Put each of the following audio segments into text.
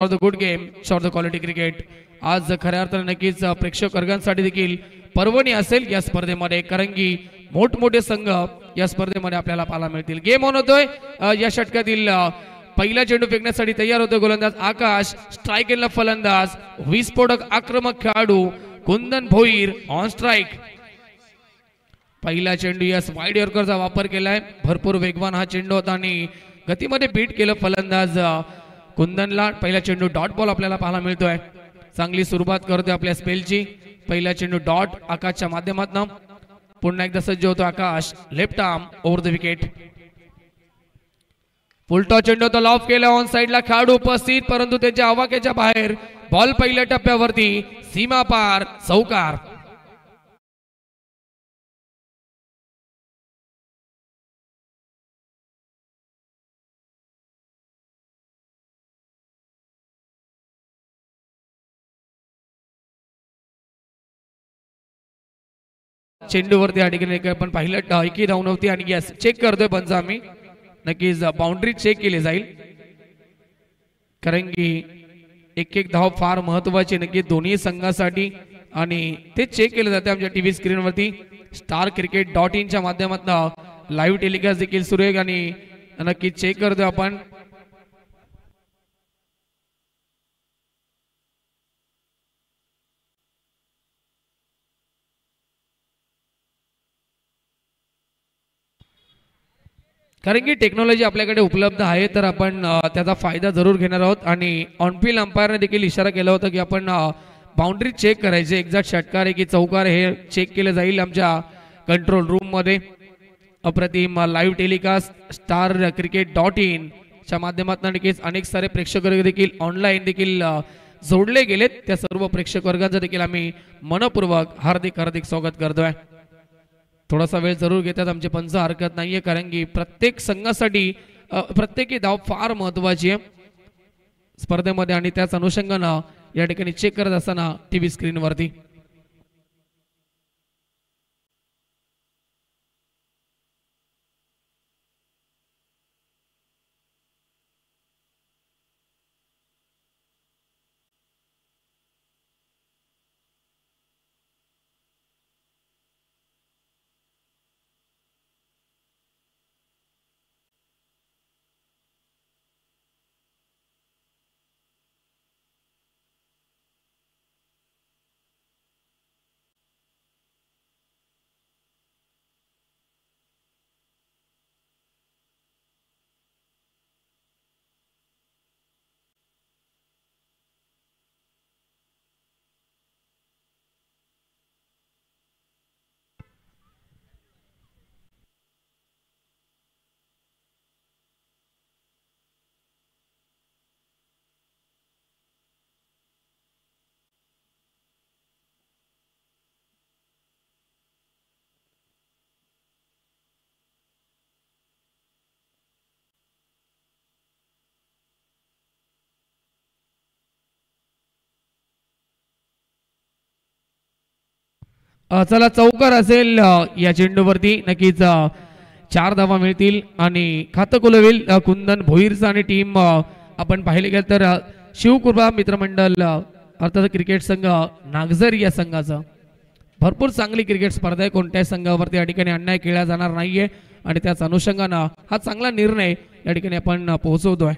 For the good game for the quality cricket. आज खऱ्या अर्थाने नक्कीच प्रेक्षक वर्गांसाठी देखील पर्वणी असेल या स्पर्धेमध्ये, कारण की मोठमोठे संघ या स्पर्धेमध्ये आपल्याला पाहायला मिळतील। गेम ऑन होतोय। या षटकातील पहिला चेंडू फेकण्यासाठी तयार होतो गोलंदाज आकाश, स्ट्राइक एंडला फलंदाज विस्फोटक आक्रमक खेळाडू कुंदन भोईर ऑन स्ट्राइक। पहिला चेंडू यस वाईड यॉर्करचा वापर केलाय, भरपूर वेगवान हा चेंडू होता आणि गतीमध्ये बीट केलं फलंदाज कुंदनला। पहिला चेंडू डॉट बॉल आपल्याला पाहायला मिळतोय। चांगली सुरुवात करतोय आपल्या स्पेलची। पहिला चेंडू डॉट आकाशच्या माध्यमातून पुन्हा एकदा सज्ज होतो Akash, left arm over the wicket. Full toss चेंडू तो लॉफ केला, ऑन साइडला खेळाडू उपस्थित, परंतु त्याच्या आवाक्याच्या बाहेर। बॉल पहिल्या टप्प्यावरती सीमा पार, चौकार। चेंडूवरती अडकले पण पहिलं एकी धाव नव्हती आणि यस चेक करतोय पंच आम्ही, नक्कीच बाउंड्री चेक केली जाईल, कारण की एक एक धाव फार महत्वाची नक्की दोन्ही संघासाठी आणि ते चेक केले जाते आमच्या टीव्ही स्क्रीनवरती। starcricket.in च्या माध्यमातून लाईव्ह टेलिकास्ट देखील सुरू आहे आणि नक्की चेक करतोय आपण। कारण की टेक्नॉलॉजी आपल्याकडे उपलब्ध आहे, तर आपण त्याचा फायदा जरूर घेणार आहोत। आणि ऑनफिल्ड अंपायरने देखील इशारा केला होता की आपण बाउंड्री चेक करायचे, एक्झॅक्ट षटकार आहे की चौकार हे चेक केले जाईल आमच्या कंट्रोल रूम मध्ये। अप्रतिम लाईव्ह टेलिकास्ट starcricket.in च्या माध्यमातून नक्कीच अनेक सारे प्रेक्षक वर्ग देखील ऑनलाईन देखील जोडले गेलेत। त्या सर्व प्रेक्षक वर्गांचं देखील आम्ही मनपूर्वक हार्दिक हार्दिक स्वागत करतोय। थोडासा वेळ जरूर घेतात आमचे पंच, हरकत नाहीये, कारण की प्रत्येक संघासाठी प्रत्येकी धाव फार महत्वाची आहे स्पर्धेमध्ये आणि त्याच अनुषंगानं या ठिकाणी चेक करत असताना टीव्ही स्क्रीनवरती। चला चौकार असेल या चेंडूवरती, नक्कीच 4 धावा मिळतील आणि खातं खुलवेल कुंदन भोईरचा आणि टीम। आपण पाहिले गेलं तर शिवकृपा मित्रमंडळ अर्थात क्रिकेट संघ नागझर या संघाचा भरपूर चांगली क्रिकेट स्पर्धा आहे, कोणत्याही संघावरती या ठिकाणी अन्याय केला जाणार नाहीये आणि त्याच अनुषंगानं हा चांगला निर्णय या ठिकाणी आपण पोहोचवतोय।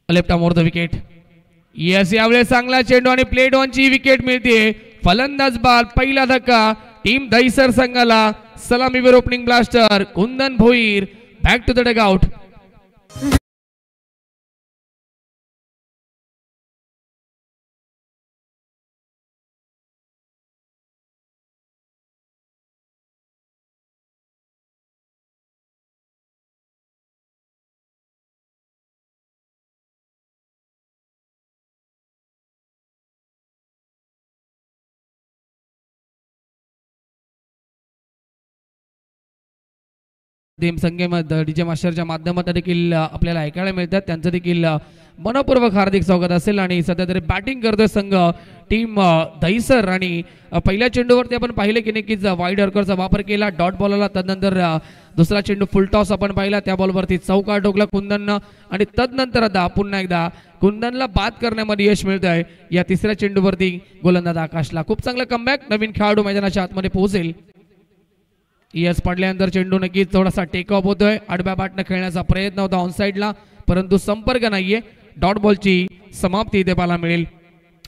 Left arm over the wicket. Yes यावेळेस चांगला चेंडू आणि प्लेट ऑन ची विकेट मिळते। फलंदाज बाल, पहिला धक्का टीम दहिसर संघाला। सलामीवर opening blaster Kundan Bhoir, back to the dugout. संघेमध्ये डीजे मास्टरच्या माध्यमातून देखील आपल्याला ऐकायला मिळतात, त्यांचं देखील मनपूर्वक हार्दिक स्वागत असेल. आणि सध्या तरी बॅटिंग करतोय संघ टीम दहिसर. आणि पहिल्या चेंडूवरती आपण पाहिले की नक्कीच वाईड यॉर्करचा वापर केला डॉट बॉलला. तदनंतर दुसरा चेंडू फुल टॉस आपण पाहिला, त्या बॉलवरती चौकार ठोकला कुंदननं. आणि तदनंतर आता पुन्हा एकदा कुंदनला बाद करण्यामध्ये यश मिळतंय. या तिसऱ्या चेंडूवरती गोलंदाज आकाशला खूप चांगला कमबॅक. नवीन खेळाडू मैदानाच्या आतमध्ये पोहोचेल. यस पडल्यानंतर चेंडू नक्कीच थोडासा टेक ऑफ होतोय. आडव्या बॅटनं खेळण्याचा प्रयत्न होता ऑन साईडला, परंतु संपर्क नाहीये. डॉट बॉलची समाप्ती इथे पाहायला मिळेल.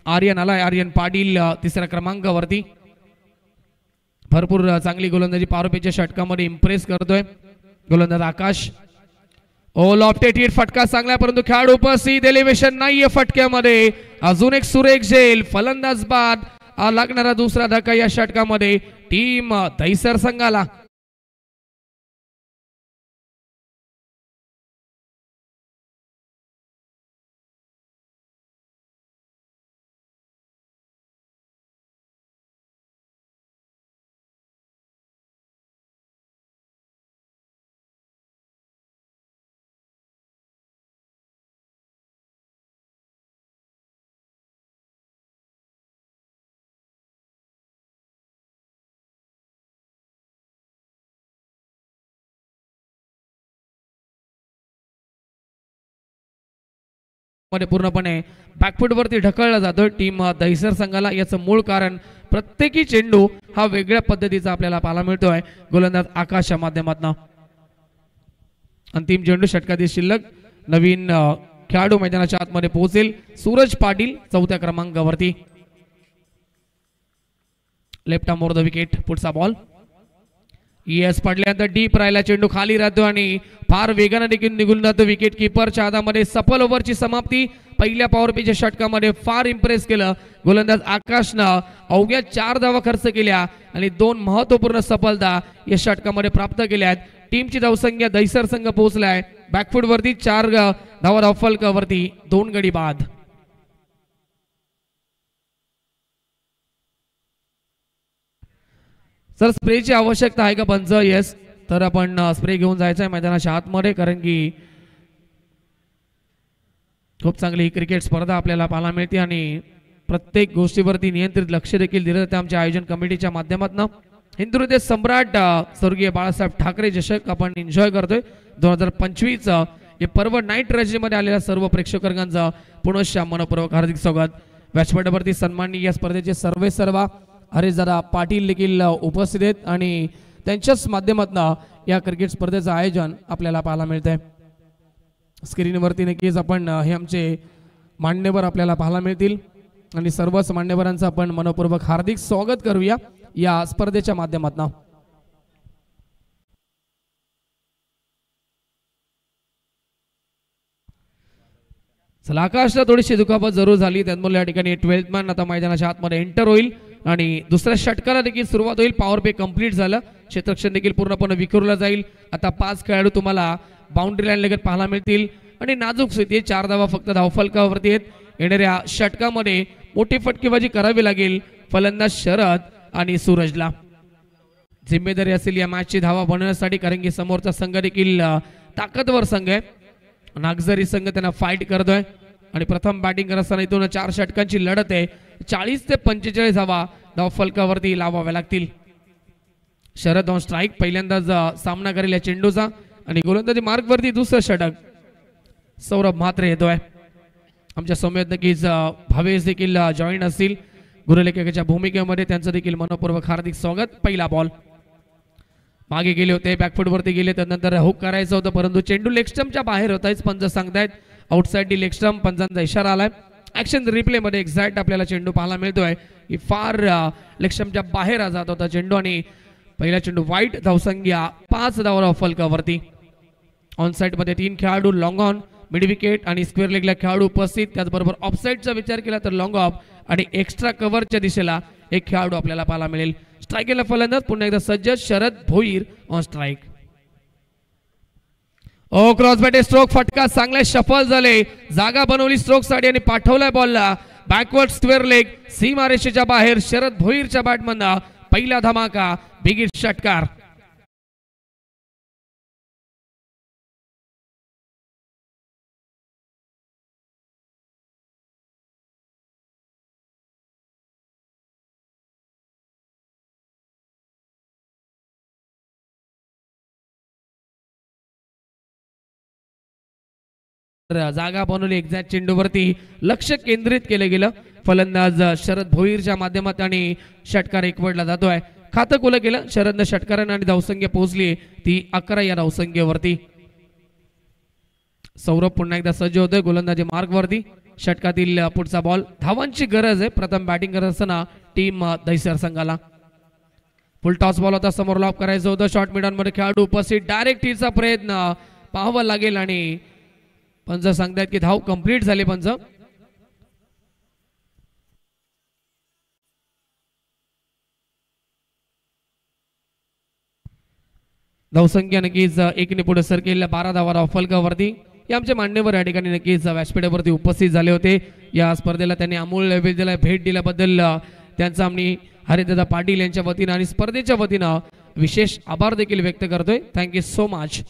आर्यन आलाय, आर्यन पाटील तिसऱ्या क्रमांकावरती. भरपूर चांगली गोलंदाजी पारोपेच्या षटकामध्ये इम्प्रेस करतोय गोलंदाज आकाश. ऑल ऑफ्टेड हिट फटका चांगला, परंतु खेळाडू उपस्थित. एलिव्हेशन नाहीये फटक्यामध्ये. अजून एक सुरेख झेल, फलंदाज बाद. लागणारा दुसरा धक्का या षटकामध्ये टीम दहिसर संघाला. मध्ये पूर्णपणे बॅकफुट वरती ढकलला जातो टीम दहिसर संघाला. याचं मूळ कारण प्रत्येकी चेंडू हा वेगळ्या पद्धतीचा आपल्याला पाहायला मिळतोय गोलंदाज आकाशच्या माध्यमातून. अंतिम चेंडू षटकातील शिल्लक. नवीन खेळाडू मैदानाच्या आतमध्ये पोहोचेल सूरज पाटील चौथ्या क्रमांकावरती. Left arm over the wicket. पुढचा बॉल यस पडल्यानंतर डीप राहिला चेंडू खाली राहतो आणि फार वेगाने देखील निघून जातो. विकेट किपरच्या हातामध्ये सफल ओव्हरची समाप्ती. पहिल्या पॉवर प्लेच्या षटकामध्ये फार इम्प्रेस केलं गोलंदाज आकाशनं. अवघ्या 4 धावा खर्च केल्या आणि 2 महत्वपूर्ण सफलता या षटकामध्ये प्राप्त केल्या आहेत. टीमची धावसंख्या दहिसर संघ पोहोचलाय बॅकफुट वरती 4 धावा धावफलकावरती 2 गडी बाद. सर स्प्रेची आवश्यकता आहे का पंच? येस, तर आपण स्प्रे घेऊन जायचं आहे मैदानाच्या आतमध्ये, कारण की खूप चांगली क्रिकेट स्पर्धा आपल्याला पाहायला मिळते आणि प्रत्येक गोष्टीवरती नियंत्रित लक्ष देखील दिलं जातं आमच्या आयोजन कमिटीच्या माध्यमातून. हिंदुहृदय सम्राट स्वर्गीय बाळासाहेब ठाकरे चषक आपण एन्जॉय करतोय 2025. हे पर्व नाईट रजेमध्ये आलेल्या सर्व प्रेक्षकांचं पुनश्च मनपूर्वक हार्दिक स्वागत. व्यासपीठावरती सन्माननीय या स्पर्धेचे सर्व हरीशदादा पाटील देखील उपस्थित आहेत आणि त्यांच्याच माध्यमातून या क्रिकेट स्पर्धेचं आयोजन आपल्याला पाहायला मिळतंय. स्क्रीनवरती नक्कीच आपण हे आमचे मान्यवर आपल्याला पाहायला मिळतील आणि सर्वच मान्यवरांचं आपण मनपूर्वक हार्दिक स्वागत करूया या स्पर्धेच्या माध्यमातून. चला, आकाशला थोडीशी दुखापत जरूर झाली, त्यामुळे या ठिकाणी 12th मॅन आता मैदानाच्या आतमध्ये एंटर होईल आणि दुसऱ्या षटकाला देखील सुरुवात होईल. पॉवर प्ले कंप्लीट झालं, क्षेत्ररक्षण देखील पूर्णपणे विखुरलं जाईल. आता 5 खेळाडू तुम्हाला बाउंड्री लाईन लगत पाहायला मिळतील आणि नाजूक स्थिती 4 धावा फक्त धावफलकावरती आहेत. येणाऱ्या षटकामध्ये मोठी फटकेबाजी करावी लागेल फलंदाज शरद आणि सूरजला. जिम्मेदारी असेल या मॅचची धावा बनवण्यासाठी, कारण की समोरचा संघ देखील ताकदवर संघ आहे. नागझरी संघ त्यांना फाईट करतोय आणि प्रथम बॅटिंग करत असताना इथून 4 षटकांची लढत आहे. 40 ते 45 धावा धावफलकावरती लावाव्या लागतील. शरद ऑन स्ट्राईक पहिल्यांदाच सामना करेल या चेंडूचा आणि गोलंदाजी मार्गवरती दुसरं षटक. सौरभ म्हात्रे येतोय. आमच्या समेत नक्कीच भावेश देखील जॉईन असतील गुरुलेखकाच्या भूमिकेमध्ये, त्यांचं देखील मनपूर्वक हार्दिक स्वागत. पहिला बॉल मागे गेले होते, बॅकफुट वरती गेले, त्यानंतर हुक करायचं होतं परंतु चेंडू लेग स्टंपच्या बाहेर होताच पंच सांगतायत. आउटसाइड डी लेग स्टंप, पंचांचा इशारा आलाय. ऍक्शन रिप्ले मध्ये एक्झॅक्ट आपल्याला चेंडू पाहायला मिळतोय की फार लेग स्टंपच्या बाहेर जात होता चेंडू आणि पहिला चेंडू वाईट. धावसंख्या 5 धावा फलकावरती. ऑन साइड मध्ये 3 खेळाडू, लॉंग ऑन, मिड विकेट आणि स्क्वेअर लेगला खेळाडू उपस्थित. त्याचबरोबर ऑफसाईडचा विचार केला तर लॉंग ऑफ आणि एक्स्ट्रा कव्हरच्या दिशेला एक खेळाडू आपल्याला पाहायला मिळेल. स्ट्राईकला फलंदाज पुन्हा एकदा सज्ज Sharad Bhoir on strike. Oh cross bat stroke, फटका चांगला शफल झाले, जागा बनवली स्ट्रोक साठी आणि पाठवलाय बॉलला बॅकवर्ड स्क्वेअर लेग सीमारेषेच्या बाहेर. शरद भोईरच्या बॅटमधनं पहिला धमाका, बिग षटकार. जागा बनवली एक्झॅक्ट चेंडूवरती लक्ष केंद्रित केलं गेलं. फलंदाज शरद भोईरच्या माध्यमातून षटकार एकवटला जातोय. खातं खुलं केलं शरदनं षटकारानं आणि धावसंख्या पोहोचली ती 11 या धावसंख्येवरती. सौरभ पुन्हा एकदा सज्ज होतोय गोलंदाजी मार्गवरती. षटकातील पुढचा बॉल. धावांची गरज आहे प्रथम बॅटिंग करत असताना टीम दहिसर संघाला. फुल टॉस बॉल होता समोर लॉब करायचं होतं. शॉर्ट मिडॉन मध्ये खेळाडू उपस्थित. डायरेक्ट हिटचा प्रयत्न पाहावा लागेल आणि पंच सांगतायत की धाव कंप्लीट झाली. पंच धावसंख्या नक्कीच एकने पुढे सरकेल 12 धावा फलकावरती. हे आमचे मान्यवर या ठिकाणी नक्कीच व्यासपीठावरती उपस्थित झाले होते. या स्पर्धेला त्यांनी अमूल्य वेळ भेट दिल्याबद्दल त्यांचा आम्ही हरिदादा पाटील यांच्या वतीनं आणि स्पर्धेच्या वतीनं विशेष आभार देखील व्यक्त करतोय. Thank you so much.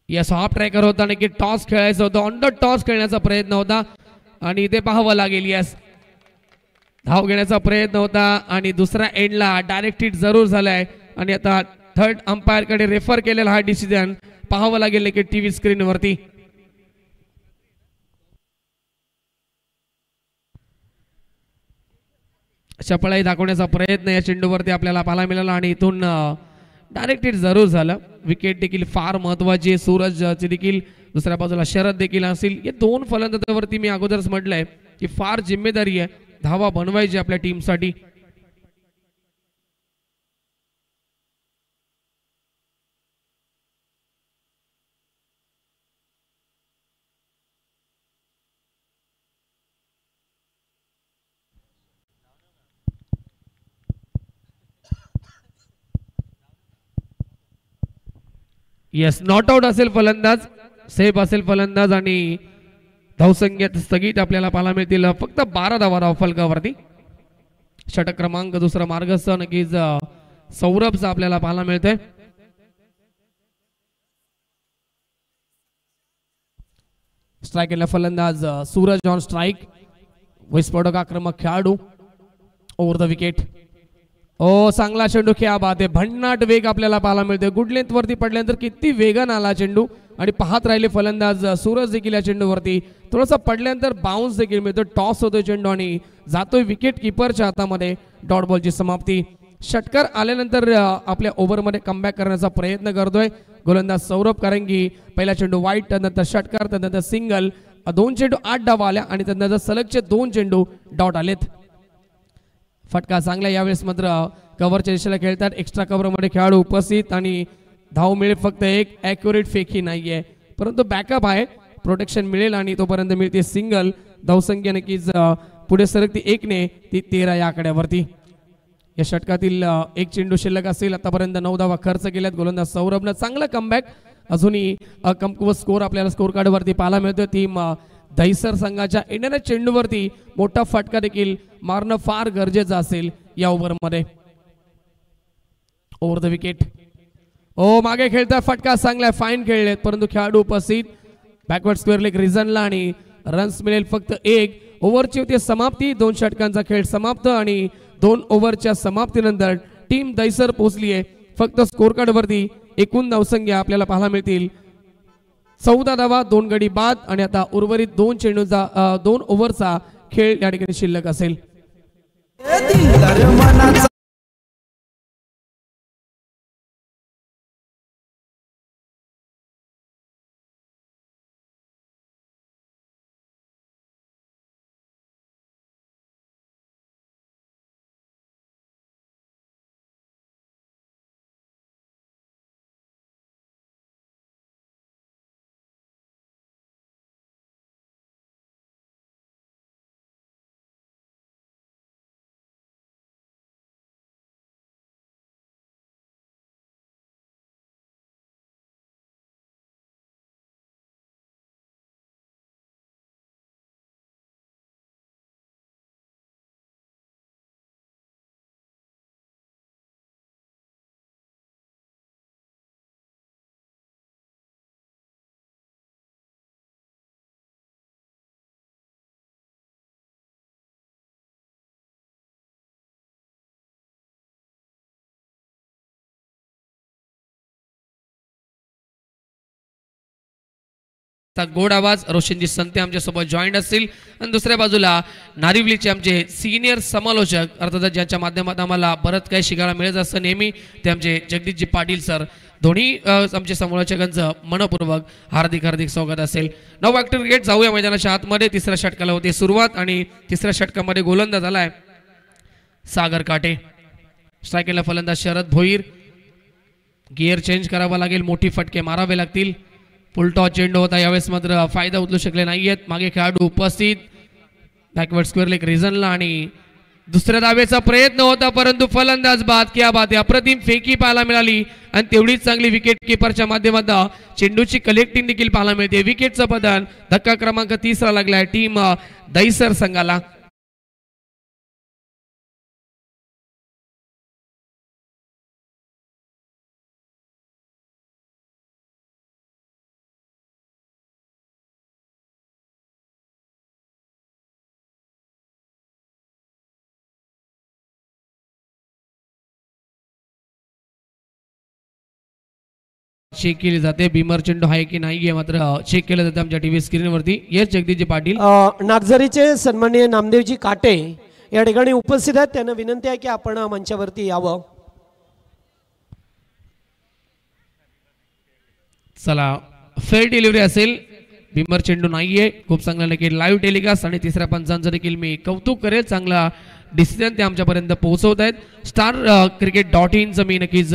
Yes half tracker होता नक्की टॉस खेळायचं होतं. ऑन द टॉस खेळण्याचा प्रयत्न होता आणि इथे पाहावं लागेल. यस धाव घेण्याचा प्रयत्न होता आणि दुसऱ्या एंडला डायरेक्ट हिट जरूर झालाय आणि आता थर्ड अंपायर कडे रेफर केलेला हा डिसिजन पाहावं लागेल की टीव्ही स्क्रीन वरती. चपळाई दाखवण्याचा प्रयत्न या चेंडूवरती आपल्याला पाहायला मिळाला आणि इथून डायरेक्ट हिट जरूर झालं. विकेट देखील फार महत्वाची. सूरजची देखील दुसऱ्या बाजूला शरद देखील असतील. या दोन फलंदाजांवरती मी अगोदरच म्हटलंय की फार जिम्मेदारी आहे धावा बनवायची आपल्या टीमसाठी. यस नॉट आउट असेल फलंदाज. सेफ असेल फलंदाज आणि धावसंख्येत स्थगित आपल्याला पाहायला मिळतील फक्त 12 धावा फलकावरती. षटक क्रमांक दुसरा मार्गस्थ नक्कीच सौरभचा आपल्याला पाहायला मिळतोय. स्ट्राईक केला फलंदाज सूरज ऑन स्ट्राईक. विस्फोटक आक्रमक खेळाडू ओव्हर द विकेट. ओ चांगला चेंडू. क्या बात आहे. भन्नाट वेग आपल्याला पाहायला मिळतोय. गुड लेंथ वरती पडल्यानंतर किती वेगानं आला चेंडू आणि पाहत राहिले फलंदाज सूरज देखील या चेंडूवरती. थोडासा पडल्यानंतर बाउन्स देखील मिळतो. टॉस होतोय चेंडू आणि जातोय विकेट किपरच्या हातामध्ये. डॉट बॉलची समाप्ती. षटकार आल्यानंतर आपल्या ओव्हरमध्ये कमबॅक करण्याचा प्रयत्न करतोय गोलंदाज सौरभ कारंगी. पहिला चेंडू वाईट, त्यानंतर षटकार, त्यानंतर सिंगल. 2 चेंडू 8 धावा आल्या आणि त्यानंतर सलगचे 2 चेंडू डॉट आलेत. फटका चांगला. यावेळेस मात्र कव्हरच्या दिशेला खेळतात. एक्स्ट्रा कव्हर मध्ये खेळाडू उपस्थित आणि धाव मिळेल फक्त एक. ॲक्युरेट फेकही नाहीये परंतु बॅकअप आहे. प्रोटेक्शन मिळेल आणि तोपर्यंत मिळते सिंगल. धावसंख्या नक्कीच पुढे सरकती 1 ने ती 13 या आकड्यावरती. या षटकातील एक चेंडू शिल्लक असेल. आतापर्यंत 9 धावा खर्च केल्यात गोलंदाज सौरभनं. चांगला कमबॅक. अजूनही कमकुवत स्कोर आपल्याला स्कोर कार्ड वरती पाहायला मिळतोय. टीम दहिसर संघाच्या येणाऱ्या चेंडूवरती मोठा फटका देखील मारणं फार गरजेचं असेल या ओव्हरमध्ये. Over the wicket. ओ मागे खेळता फटका चांगला. फाईन खेळलेत परंतु खेळाडू उपस्थित. बॅकवर्ड स्क्वेअर लेग रिझनला आणि रन्स मिळेल फक्त 1. ओव्हरची होती समाप्ती. 2 षटकांचा खेळ समाप्त आणि 2 ओव्हरच्या समाप्तीनंतर टीम दहिसर पोहोचली आहे फक्त स्कोर कार्ड वरती. एकूण धावसंख्या आपल्याला पाहायला मिळतील 14 धावा, 2 गडी बाद आणि आता उर्वरित 2 चेंडूचा 2 ओव्हरचा खेळ या ठिकाणी शिल्लक असेल. गोड आवाज रोशनजी संते आमच्या सोबत जॉईंट असतील आणि दुसऱ्या बाजूला नारिवलीचे आमचे सिनियर समालोचक अर्थात ज्यांच्या माध्यमातून आम्हाला बरंच काही शिकायला मिळत असतं नेहमी ते आमचे जगदीशजी पाटील सर दोन्ही आमचे समालोचकांचं मनपूर्वक हार्दिक हार्दिक स्वागत असेल। नाव बॅक क्रिकेट जाऊया मैदानाच्या आतमध्ये। तिसऱ्या षटकाला होते सुरुवात आणि तिसऱ्या षटकामध्ये गोलंदाज आलाय सागर काटे। स्ट्रायकरला फलंदाज शरद भोईर। गिअर चेंज करावा लागेल, मोठी फटके मारावे लागतील। फुलटॉस चेंडू होता यावेळेस मात्र फायदा उचलू शकले नाहीयेत। मागे खेळाडू उपस्थित बॅकवर्ड स्क्वेअर लेग रिझनला आणि दुसऱ्या दावेचा प्रयत्न होता परंतु फलंदाज बाद। क्या बात आहे, अप्रतिम फेकी पाहायला मिळाली आणि तेवढीच चांगली विकेट किपरच्या माध्यमातून चेंडूची कलेक्टिंग देखील पाहायला मिळते। विकेटचं पतन धक्का क्रमांक 30 ला लागलाय टीम दहिसर संघाला। चेक केली जाते बीमर चेंडू आहे की नाहीये मात्र चेक केलं जातं आमच्या टीव्ही स्क्रीनवरती। येस जगदीशजी पाटील नागझरीचे सन्माननीय नामदेवजी काटे या ठिकाणी उपस्थित आहेत। त्यांना विनंती आहे की आपण मंचावरती यावं। चला फेअर डिलिव्हरी असेल, बीमर चेंडू नाहीये। खूप चांगला नक्की लाईव्ह टेलिकास्ट आणि तिसऱ्या पंचांचं देखील मी कौतुक करेल, चांगला डिसिजन ते आमच्यापर्यंत पोहोचवत आहेत। स्टार cricket.in मी नक्कीच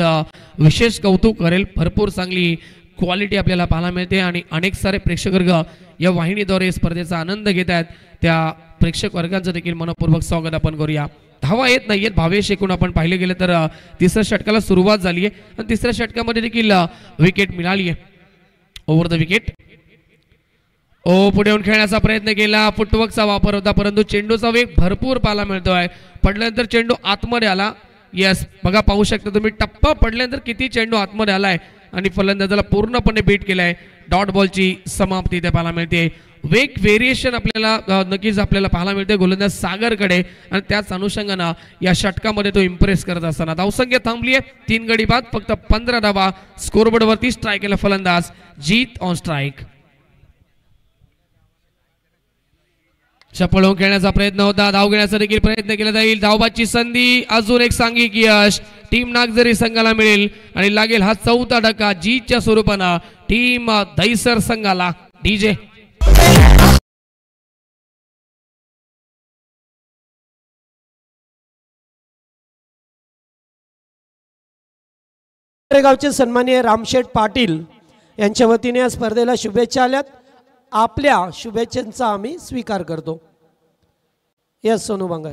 विशेष कौतुक करेल। भरपूर चांगली क्वालिटी आपल्याला पाहायला मिळते आणि अनेक सारे प्रेक्षक वर्ग या वाहिनीद्वारे स्पर्धेचा आनंद घेत आहेत। त्या प्रेक्षक वर्गांचं देखील मनपूर्वक स्वागत आपण करूया। धावा येत नाहीयेत, भावेश एकूण आपण पाहिले गेले तर तिसऱ्या षटकाला सुरुवात झाली आहे आणि तिसऱ्या षटकामध्ये देखील विकेट मिळाली आहे। ओव्हर द विकेट पुढे येऊन खेळण्याचा प्रयत्न केला, फुटवर्कचा वापर होता परंतु चेंडूचा वेग भरपूर पाहायला मिळतोय। पडल्यानंतर चेंडू आतमध्ये आला। यस बघा पाहू शकता तुम्ही, टप्पा पडल्यानंतर किती चेंडू आतमध्ये आलाय आणि फलंदाजाला पूर्णपणे बीट केलाय। डॉट बॉलची समाप्ती इथे पाहायला मिळते। वेग व्हेरिएशन आपल्याला नक्कीच आपल्याला पाहायला मिळते गोलंदाज सागरकडे आणि त्याच अनुषंगाने या षटकामध्ये तो इम्प्रेस करत असताना धावसंख्या थांबली आहे 3 गडी बाद, फक्त 15 धावा स्कोरबोर्ड वरती। स्ट्राईकला फलंदाज जीत ऑन स्ट्राईक। चपळ खेळण्याचा प्रयत्न होता, धाव घेण्याचा देखील प्रयत्न केला जाईल। धावबाची संधी, अजून एक सांघिक यश टीम नागझरी संघाला मिळेल आणि लागेल हा 4था धक्का जीतच्या स्वरूपानं टीम दहिसर संघाला। डीजे गावचे सन्माननीय रामशेठ पाटील यांच्या वतीने या स्पर्धेला शुभेच्छा आल्यात। आपल्या शुभेच्छांचा आम्ही स्वीकार करतो। यस सोनू बांगर।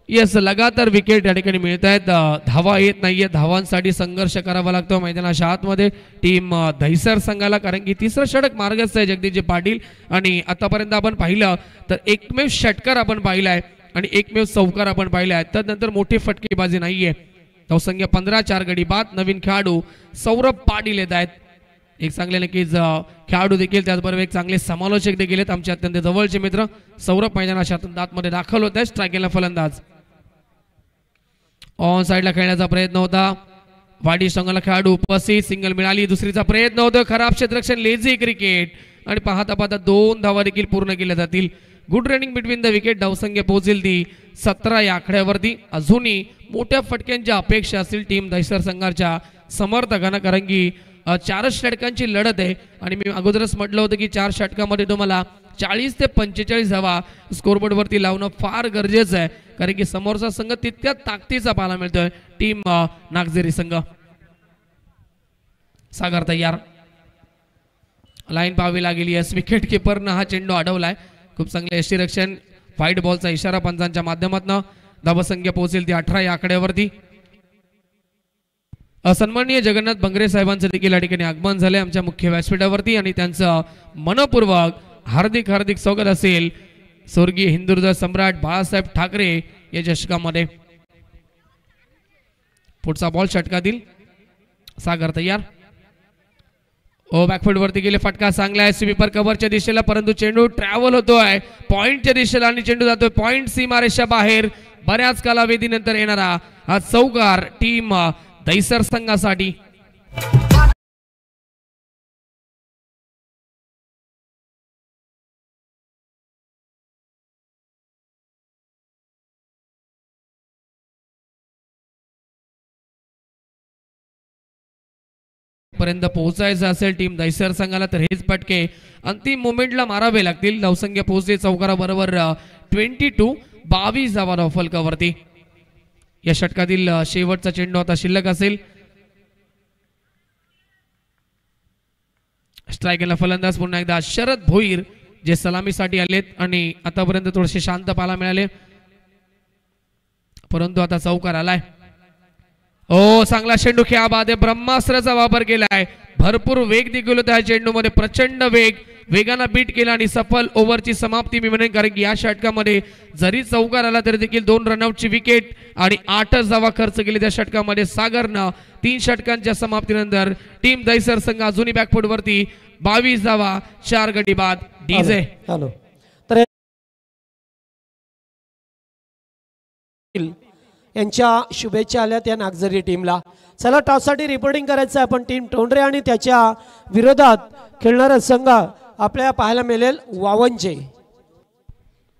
यस लगातार विकेट या ठिकाणी मिळत आहेत, धावा येत नाहीये, धावांसाठी संघर्ष करावा लागतो मैदानाच्या आतमध्ये टीम दहिसर संघाला, कारण की तिसरं षटक मार्गस्थ आहे जगदीशजी पाटील आणि आतापर्यंत आपण पाहिलं तर एकमेव षटकार आपण पाहिलाय आणि एकमेव चौकार आपण पाहिलाय, त्यानंतर मोठी फटकेबाजी नाहीये। धावसंख्या 15, 4 गडी बाद। नवीन खेळाडू सौरभ पाटील येत आहेत, एक चांगले नक्कीच खेळाडू देखील, त्याचबरोबर एक चांगले समालोचक देखील आहेत आमचे अत्यंत जवळचे मित्र। सौरभ मैदानाच्या आतमध्ये दाखल होत आहे। स्ट्रायकरला फलंदाज ऑन साइडला खेळण्याचा प्रयत्न होता, वाडी संघाला खेळाडू उपस्थित, सिंगल मिळाली। दुसरीचा प्रयत्न होतो, खराब क्षेत्ररक्षण, लेझी क्रिकेट आणि पाहता पाहता 2 धावा देखील पूर्ण केल्या जातील। Good running between the wicket. धावसंख्या पोहोचेल ती 17 या आकड्यावरती। अजूनही मोठ्या फटक्यांच्या अपेक्षा असतील टीम दहिसर संघाच्या समर्थकांना, कारण की 4 षटकांची लढत आहे आणि मी अगोदरच म्हटलं होतं की 4 षटकामध्ये तुम्हाला 40 ते 45 धावा स्कोरबोर्ड वरती लावणं फार गरजेचं आहे, कारण की समोरचा संघ तितक्या ताकदीचा पाहायला मिळतोय टीम नागझरी संघ। सागर तयार, लाईन पाहावी लागेल। यस विकेट किपरनं हा चेंडू अडवलाय, खूप चांगले यष्टीरक्षण। व्हाईट बॉलचा इशारा पंचांच्या माध्यमातून। धावसंख्या पोहोचेल ती 18 या आकड्यावरती। सन्माननीय जगन्नाथ बंगरे साहेबांचं देखील या ठिकाणी आगमन झालंय आमच्या मुख्य व्यासपीठावरती आणि त्यांचं मनपूर्वक हार्दिक हार्दिक स्वागत असेल स्वर्गीय हिंदुहृदय सम्राट बाळासाहेब ठाकरे या चषकामध्ये। पुढचा बॉल षटकातील सागर तयार। बॅकफुट वरती गेले, फटका चांगला आहे स्वीपर कव्हरच्या दिशेला परंतु चेंडू ट्रॅव्हल होतोय पॉइंटच्या दिशेला आणि चेंडू जातोय पॉइंट सीमारेषा बाहेर। बऱ्याच कालावधीनंतर येणारा हा चौकार टीम दहिसर संघासाठी। पर्यंत पोहोचायचं असेल टीम दहिसर संघाला तर हेच फटके अंतिम मोमेंटला मारावे लागतील. धावसंख्या पोहोचते चौकारा बरोबर 22 धावा धाव फलकावरती. या षटकातील शेवटचा चेंडू आता शिल्लक असेल. स्ट्रायकरला फलंदाज पुन्हा एकदा शरद भोईर जे सलामीसाठी आलेत आणि आतापर्यंत थोडेसे शांत पाहायला मिळाले, परंतु आता चौकार आलाय. ओ चांगला चेंडू खेळा बाद आहे. ब्रह्मास्त्राचा वापर केलाय. भरपूर वेग देखील होता चेंडू मध्ये, प्रचंड वेगानं बीट केला आणि सफल ओव्हरची समाप्ती मी म्हणेन. कारण की या षटकामध्ये जरी चौकार आला तरी देखील 2 रनआउटची विकेट आणि 8 धावा खर्च केली त्या षटकामध्ये सागरनं. 3 षटकांच्या समाप्तीनंतर टीम दहिसर संघ अजूनही बॅकफूट वरती. 22 धावा 4 गडी बाद. डीजे हॅलो तर यांच्या शुभेच्छा आल्या त्या नागझरी टीमला. चला टॉससाठी रिपोर्टिंग करायचं आपण टीम टोंडरे आणि त्याच्या विरोधात खेळणारा संघ आपल्याला पाहायला मिळेल वावंजे.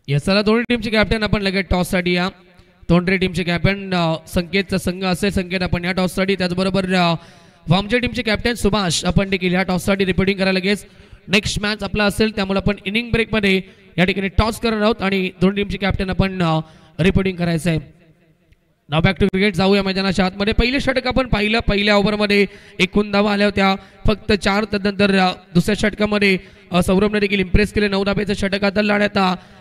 या चला दोन्ही टीमचे कॅप्टन आपण लगेच टॉससाठी या. तोंडरे टीमचे कॅप्टन संकेतचा संघ असेल. संकेत आपण या टॉससाठी, त्याचबरोबर वामचे टीमचे कॅप्टन सुभाष आपण देखील या टॉससाठी रिपोर्टिंग करायला लगेच. नेक्स्ट मॅच आपला असेल त्यामुळे आपण इनिंग ब्रेकमध्ये या ठिकाणी टॉस करणार आहोत आणि दोन्ही टीमचे कॅप्टन आपण रिपोर्टिंग करायचं आहे. नाव बॅक टू क्रिकेट जाऊया मैदानाच्या आतमध्ये. पहिलं षटक आपण पाहिलं. पहिल्या ओव्हरमध्ये 1 धावा आल्या होत्या फक्त 4. त्यानंतर दुसऱ्या षटकामध्ये सौरभने देखील इम्प्रेस केले. 9 धाब्याचं षटक आता लढ्यात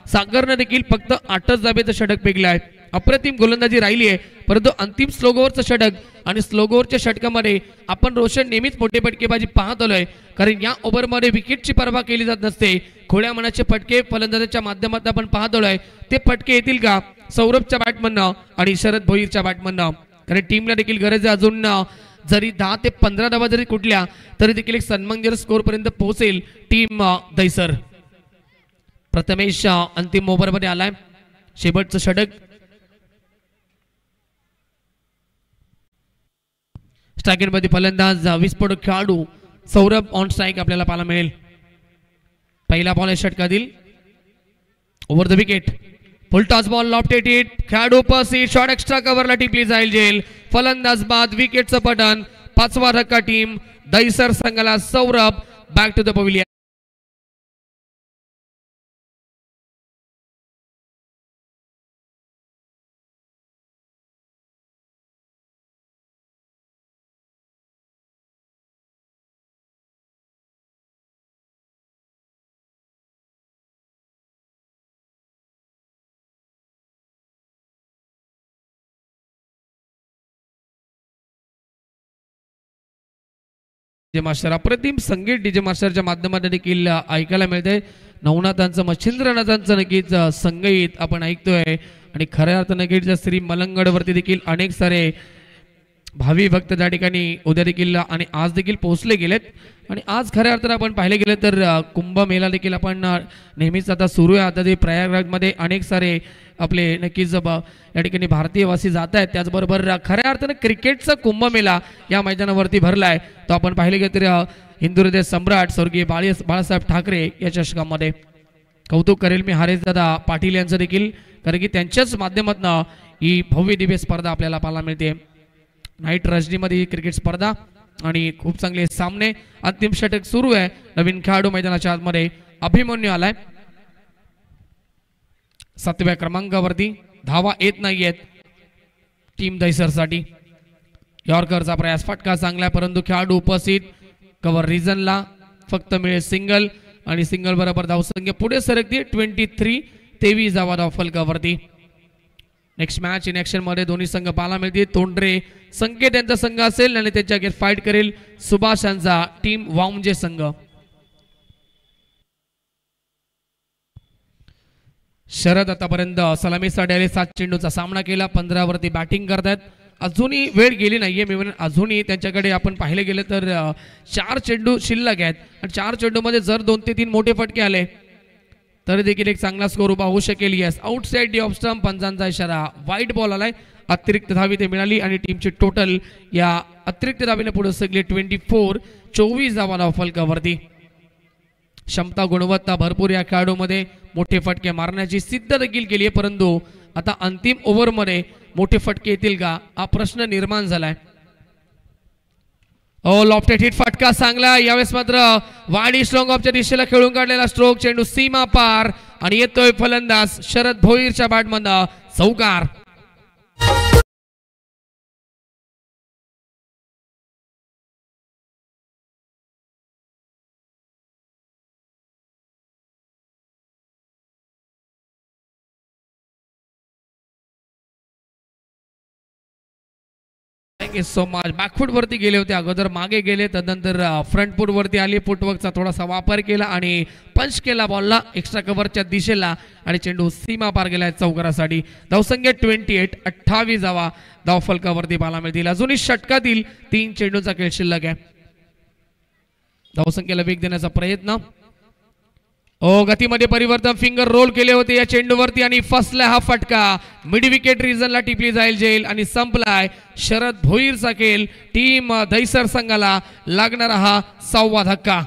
सागरनं देखील फक्त 8 धाब्याचं षटक पेगलाय. अप्रतिम गोलंदाजी राहिली आहे, परंतु अंतिम स्लोगोवरचं षटक आणि स्लोगोवरच्या षटकामध्ये आपण रोशन नेहमीच मोठे फटकेबाजी पाहत आलोय. कारण या ओव्हरमध्ये विकेटची पर्वा केली जात नसते. खोड्या मनाचे फटके फलंदाजाच्या माध्यमातून आपण पाहत आलोय. ते फटके येतील का सौरभच्या बॅटमननं आणि शरद भोईरच्या बॅटमननं? कारण टीमला देखील गरज आहे अजून जरी 10 ते 15 धावा जरी कुठल्या तरी देखील एक सन्मानजनक स्कोर पर्यंत पोहोचेल टीम दहिसर. प्रथमेश अंतिम ओव्हरमध्ये आलाय. शेवटचं षटक. स्ट्रायकरमध्ये फलंदाज विस्फोटक खेळाडू सौरभ ऑन स्ट्राईक आपल्याला पाहायला मिळेल. पहिला बॉल आहे षटकातील. Over the wicket. Full toss ball lofted hit. खेळाडू उपस्थित. शॉट एक्स्ट्रा कव्हरला टिपली जाईल जेल. फलंदाज बाद. विकेटचं पतन. 5वा धक्का टीम दहिसर संघाला. Saurabh back to the pavilion. Master अप्रतिम संगीत डीजे मास्टरच्या माध्यमातून देखील ऐकायला मिळते. नवनाथांचं मच्छिंद्रनाथांचं नक्कीच संगीत आपण ऐकतोय आणि खऱ्या अर्थ नक्कीच श्री मलंगडवरती देखील अनेक सारे भावी भक्त त्या ठिकाणी उद्या देखील आणि आज देखील पोहोचले गेलेत. आणि आज खऱ्या अर्थानं आपण पाहिले गेले तर कुंभमेळा देखील आपण नेहमीच आता सुरू आहे. आता ते प्रयागराजमध्ये अनेक सारे आपले नक्कीच या ठिकाणी भारतीयवासी जात आहेत. त्याचबरोबर खऱ्या अर्थानं क्रिकेटचा कुंभमेळा या मैदानावरती भरलाय. तो आपण पाहिले गेले तर हिंदू हृदय सम्राट स्वर्गीय बाळासाहेब ठाकरे या चषकामध्ये कौतुक करेल मी हरेशदादा पाटील यांचं देखील. कारण की त्यांच्याच माध्यमातून ही भव्य दिव्य स्पर्धा आपल्याला पाहायला मिळते. नाईट रजनीमध्ये ही क्रिकेट स्पर्धा आणि खूप चांगले सामने. अंतिम षटक सुरू आहे. नवीन खेळाडू मैदानाच्या आतमध्ये अभिमन्यू आलाय 7व्या क्रमांकावरती. धावा येत नाहीयेत टीम दहिसरसाठी. यॉर्करचा प्रयास फटका चांगला परंतु खेळाडू उपस्थित. कव्हर रिजनला फक्त मिळेल सिंगल आणि सिंगल बरोबर धावसंख्या पुढे सरकते 23 धावा धाव फलकावरती. नेक्स्ट मॅच इन ऍक्शन मध्ये दोन्ही संघ पाहायला मिळतील. तोंडरे संकेत यांचा संघ असेल आणि त्याच्या अगेन्स्ट फाईट करेल सुभाष यांचा टीम वामजे संघ. शरद आतापर्यंत सलामीसाठी आले. 7 चेंडूचा सामना केला. 15 वरती बॅटिंग करतात. अजूनही वेळ गेली नाहीये. मी म्हणेन अजूनही त्यांच्याकडे आपण पाहिले गेले तर 4 चेंडू शिल्लक आहेत आणि 4 चेंडूमध्ये जर 2 ते 3 मोठे फटके आले तरी देखील एक चांगला स्कोर उभा होऊ शकेल. Yes outside the off stump. पंचांचा इशारा. वाईट बॉल आलाय. अतिरिक्त धावी ते मिळाली आणि टीमची टोटल या अतिरिक्त धावीने पुढे सगळे 24 धावा धाव फलकावरती. क्षमता गुणवत्ता भरपूर या खेळाडूमध्ये. मोठे फटके मारण्याची सिद्ध देखील केली आहे. परंतु आता अंतिम ओव्हरमध्ये मोठे फटके येतील का हा प्रश्न निर्माण झालाय. लॉफ्टेड हिट फटका चांगला यावेळेस मात्र वाडी स्ट्रॉंग ऑफच्या दिशेला खेळून काढलेला स्ट्रोक चेंडू सीमा पार आणि येतोय फलंदाज शरद भोईरच्या बॅटमधनं चौकार. Thank you so much. बॅकफूट वरती गेले होते अगोदर, मागे गेले, तदनंतर फ्रंट फूट वरती आली, फुटवर्कचा थोडासा वापर केला आणि पंच केला बॉलला एक्स्ट्रा कव्हरच्या दिशेला आणि चेंडू सीमा पार गेलाय चौकारासाठी. धावसंख्या 28, 28 धावा धावफलकावरती पाहायला मिळतील. अजूनही षटकातील 3 चेंडूंचा खेळ शिल्लक आहे. धावसंख्येला वेग देण्याचा प्रयत्न. गतीमध्ये परिवर्तन, फिंगर रोल केले होते या चेंडूवरती आणि फसला हा फटका. मिड विकेट रिजनला टिपली जाईल जेल आणि संपलाय शरद भोईरचा खेळ. टीम दहिसर संघाला लागणारा हा 6वा धक्का.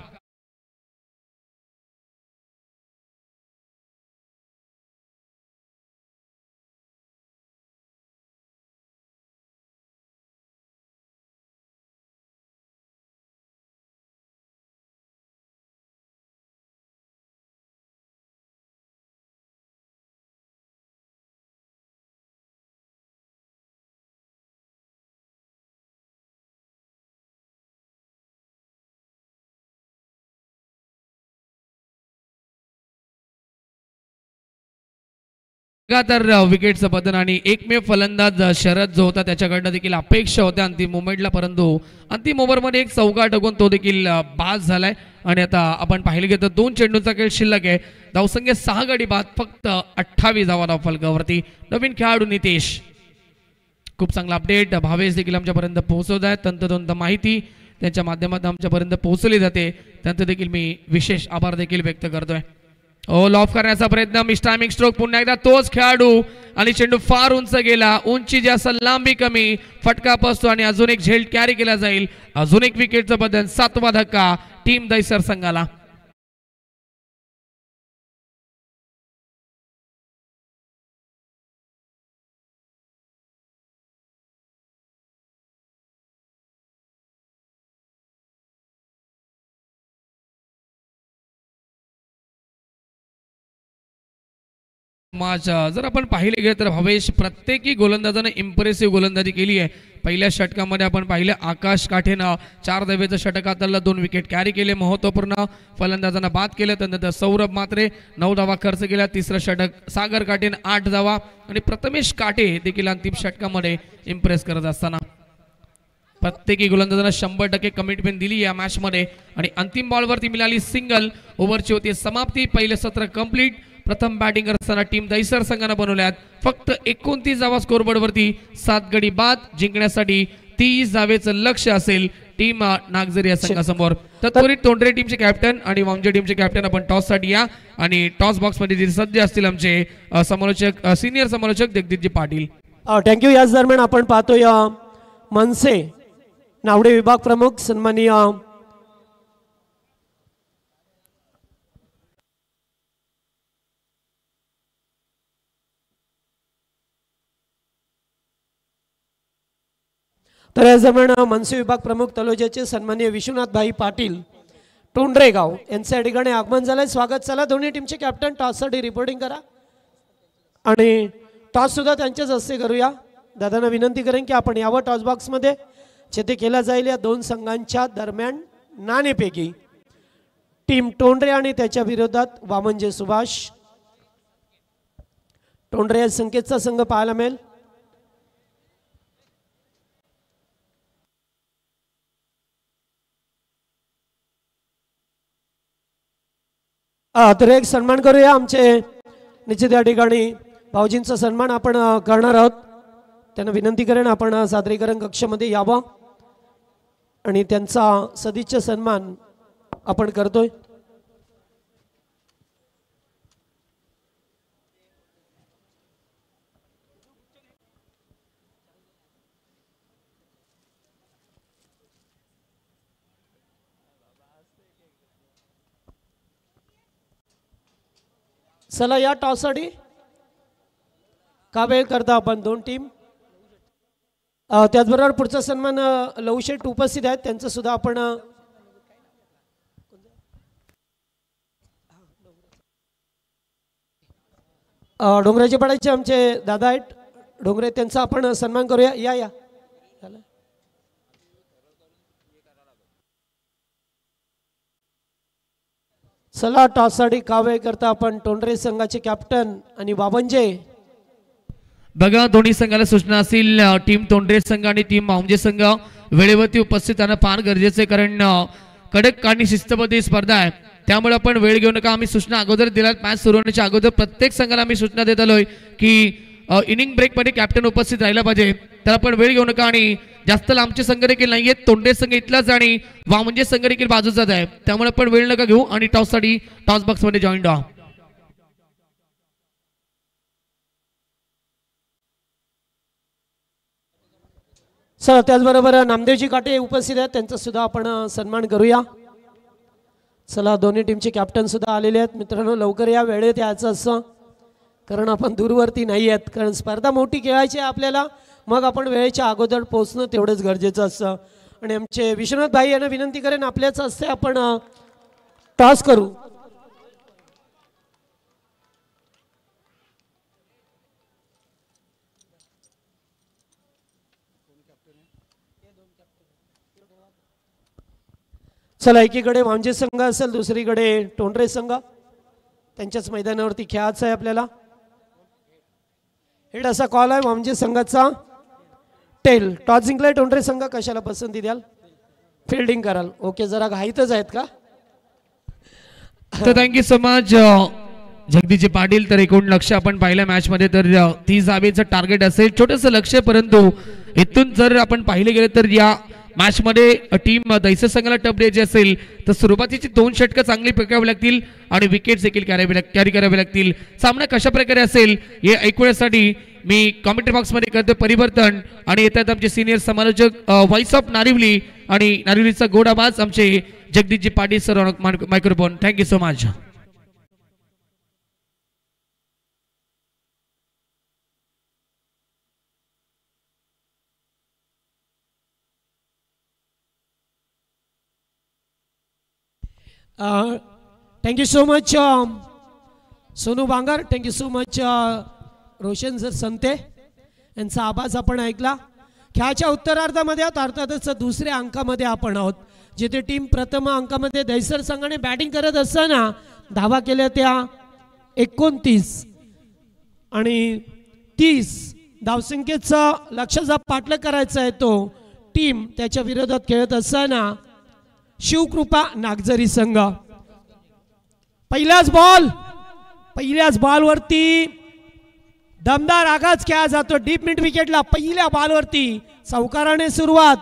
तर विकेटचं पतन आणि एकमेव फलंदाज शरद जो होता त्याच्याकडनं देखील अपेक्षा होत्या अंतिम मोमेंटला, परंतु अंतिम ओव्हरमध्ये एक चौका टाकून तो देखील बाद झालाय. आणि आता आपण पाहिलं गेलं तर 2 चेंडूंचा खेळ शिल्लक आहे. धावसंख्या 6 गडी बाद, फक्त 28 धावा धावफलकावरती. नवीन खेळाडू नितेश, खूप चांगला अपडेट भावेश देखील आमच्यापर्यंत पोहोचवत आहेत. तंतोतंत माहिती त्यांच्या माध्यमातून आमच्यापर्यंत पोहोचली जाते, त्यांचं देखील मी विशेष आभार देखील व्यक्त करतोय. लॉफ करण्याचा प्रयत्न, मिस टायमिंग स्ट्रोक, पुन्हा एकदा तोच खेळाडू आणि चेंडू फार उंच गेला. उंची जास्त, लांबी कमी, फटका बसतो आणि अजून एक झेल कॅरी केला जाईल. अजून एक विकेटचं बदल, 7वा धक्का टीम दहिसर संघाला. जर आपण पाहिले गेले तर भावेश प्रत्येकी गोलंदाजाने इम्प्रेसिव्ह गोलंदाजी केली आहे. पहिल्या षटकामध्ये आपण पाहिलं आकाश काठेनं 4 धावेचं षटक हाताळलं, 2 विकेट कॅरी केले, महत्त्वपूर्ण फलंदाजांना बाद केलं. त्यानंतर सौरभ मात्रे 9 धावा खर्च केला. तिसरं षटक सागर काठेनं 8 धावा आणि प्रथमेश काटे देखील अंतिम षटकामध्ये इम्प्रेस करत असताना प्रत्येकी गोलंदाजांना 100% कमिटमेंट दिली या मॅच मध्ये आणि अंतिम बॉलवरती मिळाली सिंगल. ओव्हरची होती समाप्ती. पहिले सत्र कंप्लीट. प्रथम बॅटिंग करताना टीम दहिसर संघाने बनवल्यात फक्त 29 धावा स्कोरबोर्ड वरती, 7 गडी बाद. जिंकण्यासाठी 30 धावेचं लक्ष असेल टीम नागझरी या संघासमोर. तत्पूर्वी तोंडरे टीमचे कॅप्टन आणि वामजे टीमचे कॅप्टन आपण टॉस साठी या आणि टॉस बॉक्स मध्ये सज्ज असतील आमचे समालोचक, सिनियर समालोचक जगदीशजी पाटील. थँक्यू. याच दरम्यान आपण पाहतोय मनसे नावडे विभाग प्रमुख सन्माननीय तर या दरम्यान मनसे विभाग प्रमुख तलोजाचे सन्माननीय विश्वनाथ भाई पाटील टोंडरे गाव यांच्या ठिकाणी आगमन झालंय. स्वागत. चला दोन्ही टीमचे कॅप्टन टॉससाठी रिपोर्टिंग करा आणि टॉस सुद्धा त्यांच्याच हस्ते करूया. दादांना विनंती करेन की आपण यावं टॉस बॉक्समध्ये, जेथे केला जाईल या 2 संघांच्या दरम्यान नाणेफेकी. टीम टोंडरे आणि त्याच्या विरोधात वामनजे सुभाष. टोंडरे या संकेतचा संघ पाहायला मिळेल. तर एक सन्मान करूया आमचे निश्चित या ठिकाणी भाऊजींचा सन्मान आपण करणार आहोत. त्यांना विनंती करेन आपण सादरीकरण कक्षामध्ये यावं आणि त्यांचा सदिच्छा सन्मान आपण करतोय. चला या टॉससाठी का वेळ करता आपण 2 टीम. त्याचबरोबर पुढचा सन्मान लवशेठ उपस्थित आहेत, त्यांचं सुद्धा आपण डोंगराचे पाड्याचे आमचे दादा आहेत डोंगरे, त्यांचा आपण सन्मान करूया. या या चला, टॉससाठी कावे करता आपण टोंडरे संघाचे कॅप्टन आणि बाबंजे. बघा, दोन्ही संघाला सूचना असतील, टीम तोंडरे संघ आणि टीम मावंजे संघ वेळेवरती उपस्थित राहणं फार गरजेचं आहे, कारण कडक आणि शिस्तबद्ध स्पर्धा आहे, त्यामुळे आपण वेळ घेऊ नका. आम्ही सूचना अगोदर दिल्यात, मॅच सुरू होण्याच्या अगोदर प्रत्येक संघाला आम्ही सूचना देत आलोय की इनिंग ब्रेकमध्ये कॅप्टन उपस्थित राहिला पाहिजे, तर आपण वेळ घेऊ नका. आणि जास्त लांबचे संघ देखील नाहीयेत, तोंडरे संघ इथलाच आणि वामंजे संघ देखील बाजूचाच आहे, त्यामुळे आपण वेळ नका घेऊ आणि टॉससाठी टॉस बॉक्स मध्ये जॉईन व्हा. सर त्याचबरोबर नामदेवजी काटे उपस्थित आहेत, त्यांचा सुद्धा आपण सन्मान करूया. चला, दोन्ही टीमचे कॅप्टन सुद्धा आलेले आहेत. मित्रांनो, लवकर या, वेळेत यायचं असं, कारण आपण दूरवरती नाही आहेत, कारण स्पर्धा मोठी खेळायची आहे आपल्याला, मग आपण वेळेच्या अगोदर पोहोचणं तेवढंच गरजेचं असतं. आणि आमचे विश्वनाथ भाई यांना विनंती करेन, आपल्याच हस्ते आपण टॉस करू. चला, एकीकडे वांजे संघ असेल, दुसरीकडे टोंडरे संघ, त्यांच्याच मैदानावरती खेळायचं आहे आपल्याला. हेड असा कॉल आहे वांजे संघाचा. टेल टॉस जिंकलाय टोंडरे संघ, कशाला पसंती द्याल? फिल्डिंग कराल. ओके, जरा घाईतच आहेत का? तर thank you so much Jagdishji Patil. तर एकूण लक्ष आपण पाहिलं मॅच मध्ये, तर 30 धावेचं टार्गेट असेल, छोटंसं लक्ष, परंतु इथून जर आपण पाहिले गेले तर या मॅच मध्ये टीम दैसर संघाला टप द्यायची असेल तर सुरुवातीची 2 षटकं चांगली फेकावी लागतील आणि विकेट्स देखील कॅरी करावे लागतील. सामना कशा प्रकारे असेल हे ऐकण्यासाठी मी कॉमेंट्री बॉक्स मध्ये करतो परिवर्तन, आणि येतात आमचे सिनियर समालोचक व्हॉइस ऑफ नारिवली, आणि नारिवलीचा गोड आवाज आमचे Jagdishji Patil sir microphone. Thank you so much. Thank you so much Sonu Bangar, thank you so much Roshan sir Sante, यांचा आवाज आपण ऐकला. खेळाच्या उत्तरार्धामध्ये आहोत, अर्थातच दुसऱ्या अंकामध्ये आपण आहोत, जिथे टीम प्रथम अंकामध्ये दैसर संघाने बॅटिंग करत असताना धावा केल्या त्या 29 आणि 30 धावसंख्येचा लक्ष्याचा पाठलाग करायचा आहे तो टीम त्याच्या विरोधात खेळत असताना शिवकृपा नागझरी संघ. पहिल्याच बॉलवरती दमदार आघात खेळला जातो डीप मिड विकेटला. पहिल्या बॉलवरती चौकाराने सुरुवात.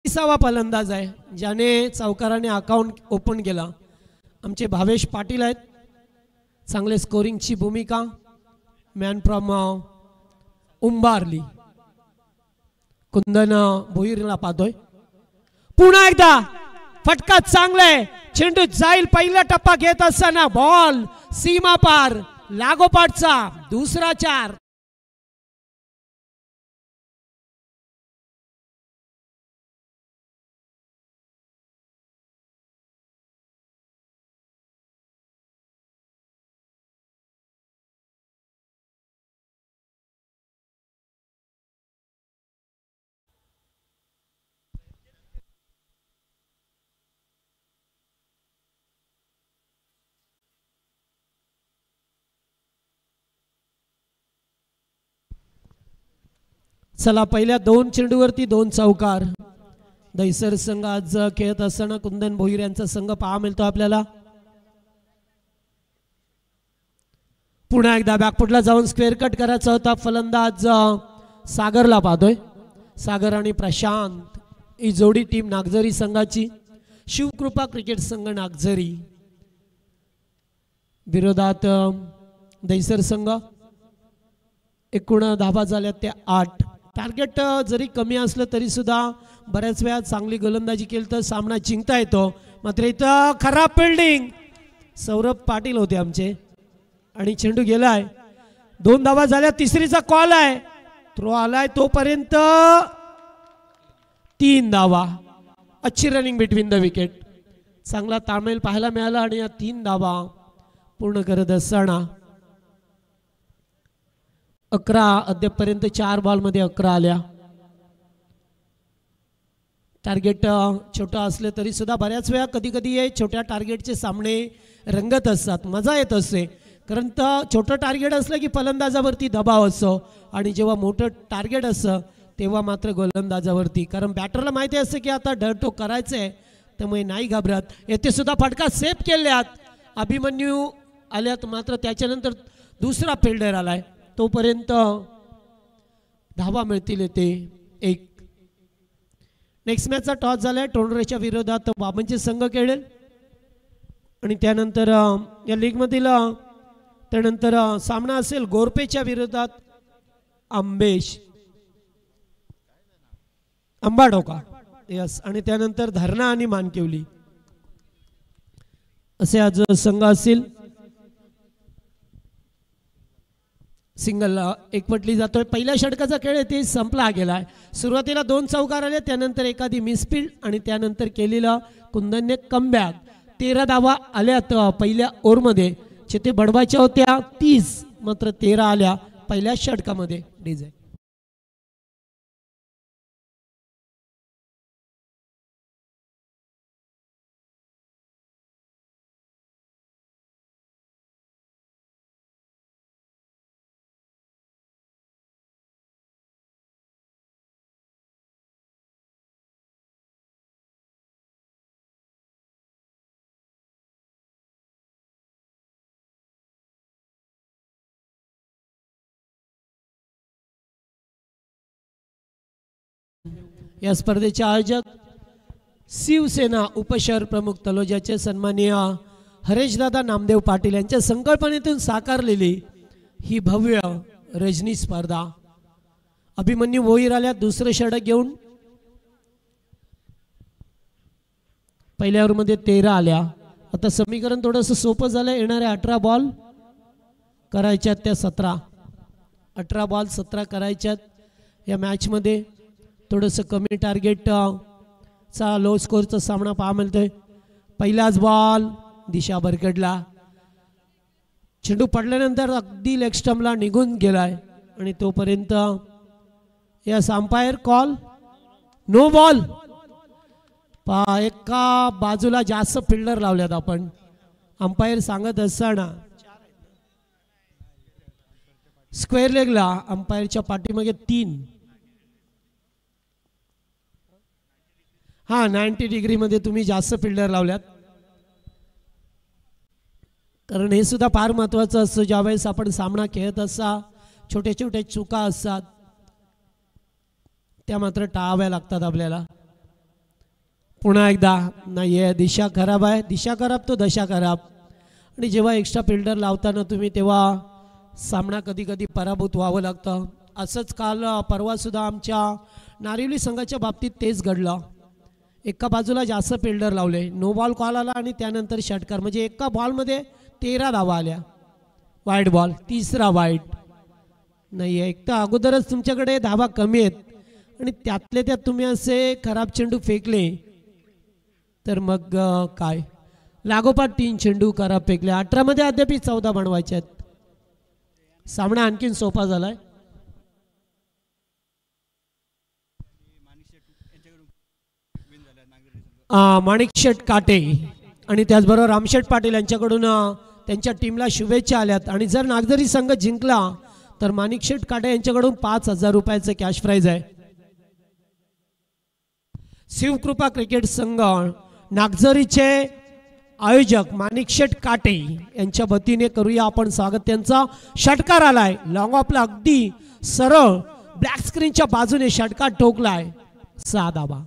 तिसावा फलंदाज आहे ज्याने चौकाराने अकाउंट ओपन केला. आमचे भावेश पाटील आहेत, चांगले स्कोरिंगची भूमिका, मॅन फ्रॉम उंबारली. कुंदन भोईरला पाहतोय, पुन्हा एकदा फटका चांगलाय, चेंडू जाईल. पहिला टप्पा घेत असताना बॉल सीमा पार, लागोपाठचा दुसरा 4. चला, पहिल्या 2 चेंडूवरती 2 चौकार. दैसर संघ आज खेळत असताना कुंदन भोईर यांचा संघ पहा मिळतो आपल्याला. पुन्हा एकदा बॅकफुटला जाऊन स्क्वेअर कट करायचा होता. फलंदाज सागरला पाहतोय. सागर आणि प्रशांत ही जोडी टीम नागझरी संघाची. शिवकृपा क्रिकेट संघ नागझरी विरोधात दैसर संघ. एकूण धावा झाल्या त्या 8. टार्गेट जरी कमी असलं तरी सुद्धा बऱ्याच वेळा चांगली गोलंदाजी केली तर सामना जिंकता येतो. मात्र इथं खराब फिल्डिंग, सौरभ पाटील होते आमचे आणि चेंडू गेलाय. 2 धावा झाल्या, तिसरीचा कॉल आहे. थ्रो आलाय तोपर्यंत 3 धावा. अच्छी रनिंग बिटवीन द विकेट. चांगला ताळमेळ पाहायला मिळाला आणि या 3 धावा पूर्ण करत असताना 11 अद्यापपर्यंत 4 बॉलमध्ये 11 आल्या. टार्गेट छोटा असले तरी सुद्धा बऱ्याच वेळा कधी कधी हे छोट्या टार्गेटचे सामने रंगत असतात, मजा येत असते. कारण छोटं टार्गेट असलं की फलंदाजावरती दबाव असतो आणि जेव्हा मोठं टार्गेट असतं तेव्हा मात्र गोलंदाजावरती, कारण बॅटरला माहिती असतं की आता डरटो करायचं आहे, त्यामुळे नाही घाबरत. येथे सुद्धा फटका सेफ केल्यात. अभिमन्यू आल्यात, मात्र त्याच्यानंतर दुसरा फिल्डर आलाय. तोपर्यंत धावा मिळतील येते 1. नेक्स्ट मॅचचा टॉस झालाय. टोंडरेच्या विरोधात बाबांचे संघ खेळेल आणि त्यानंतर या लीगमधील त्यानंतर सामना असेल गोरपेच्या विरोधात अंबाडोका. यस. आणि त्यानंतर धरणा आणि मानकेवली असे आज संघ असतील. सिंगल एकवटली जातोय. पहिल्या षटकाचा खेळ ते संपला गेलाय. सुरुवातीला 2 चौकार आले, त्यानंतर एखादी मिसफील्ड आणि त्यानंतर केलेला कुंदनने कमबॅक. 13 धावा आल्यात पहिल्या ओव्हरमध्ये. ते बडवायच्या होत्या 30, मात्र 13 आल्या पहिल्या षटकामध्ये. डीजे या स्पर्धेचे आयोजक शिवसेना उपशहर प्रमुख तलोजाचे सन्माननीय हरेशदादा नामदेव पाटील यांच्या संकल्पनेतून साकारलेली ही भव्य रजनी स्पर्धा. अभिमन्यू भोईर आल्या दुसरं षटक घेऊन. पहिल्या ओव्हरमध्ये 13 आल्या. आता समीकरण थोडंसं सोपं झालं. येणाऱ्या 18 बॉल करायच्यात त्या 17. 18 बॉल 17 करायच्यात. या मॅचमध्ये थोडंसं कमी टार्गेट चा लो स्कोरचा सामना पाहा मिळतोय. पहिलाच बॉल दिशा भरकडला. चेंडू पडल्यानंतर अगदी लेग स्टंपला निघून गेलाय आणि तोपर्यंत या अंपायर कॉल नो बॉल. एका बाजूला जास्त फिल्डर लावल्यात आपण. अंपायर सांगत असताना स्क्वेअर लेगला अंपायरच्या पाठीमागे 3. 90 डिग्रीमध्ये तुम्ही जास्त फिल्डर लावल्यात. कारण हे सुद्धा फार महत्त्वाचं असतं. ज्यावेळेस आपण सामना खेळत असता छोट्या छोट्या चुका असतात त्या मात्र टाळाव्या लागतात आपल्याला. पुन्हा एकदा नाही आहे, दिशा खराब आहे. दिशा खराब तो दशा खराब. आणि जेव्हा एक्स्ट्रा फिल्डर लावताना तुम्ही तेव्हा सामना कधी कधी पराभूत व्हावं लागतं. असंच काल परवा सुद्धा आमच्या नारिवली संघाच्या बाबतीत तेच घडलं. एका बाजूला जास्त फिल्डर लावले, नो बॉल कॉल आला आणि त्यानंतर षटकार. म्हणजे एका बॉलमध्ये 13 धावा आल्या. वाईट बॉल, तिसरा वाईट. नाही आहे, एक तर अगोदरच तुमच्याकडे धावा कमी आहेत आणि त्यातले त्यात तुम्ही असे खराब चेंडू फेकले तर मग काय. लागोपाठ 3 चेंडू खराब फेकले. 18 मध्ये अद्याप 14 बनवायचे आहेत. सामना आणखीन सोपा झालाय. माणिकशेठ काटे आणि त्याचबरोबर रामशेठ पाटील यांच्याकडून त्यांच्या टीमला शुभेच्छा आल्यात. आणि जर नागझरी संघ जिंकला तर माणिकशेठ काटे यांच्याकडून 5,000 रुपयाचं कॅश प्राइज आहे. शिवकृपा क्रिकेट संघ नागझरीचे आयोजक माणिकशेठ काटे यांच्या वतीने करूया आपण स्वागत. त्यांचा षटकार आलाय लॉंग ऑफला, अगदी सरळ ब्लॅक स्क्रीनच्या बाजूने षटकार ठोकलाय. 6 धावा.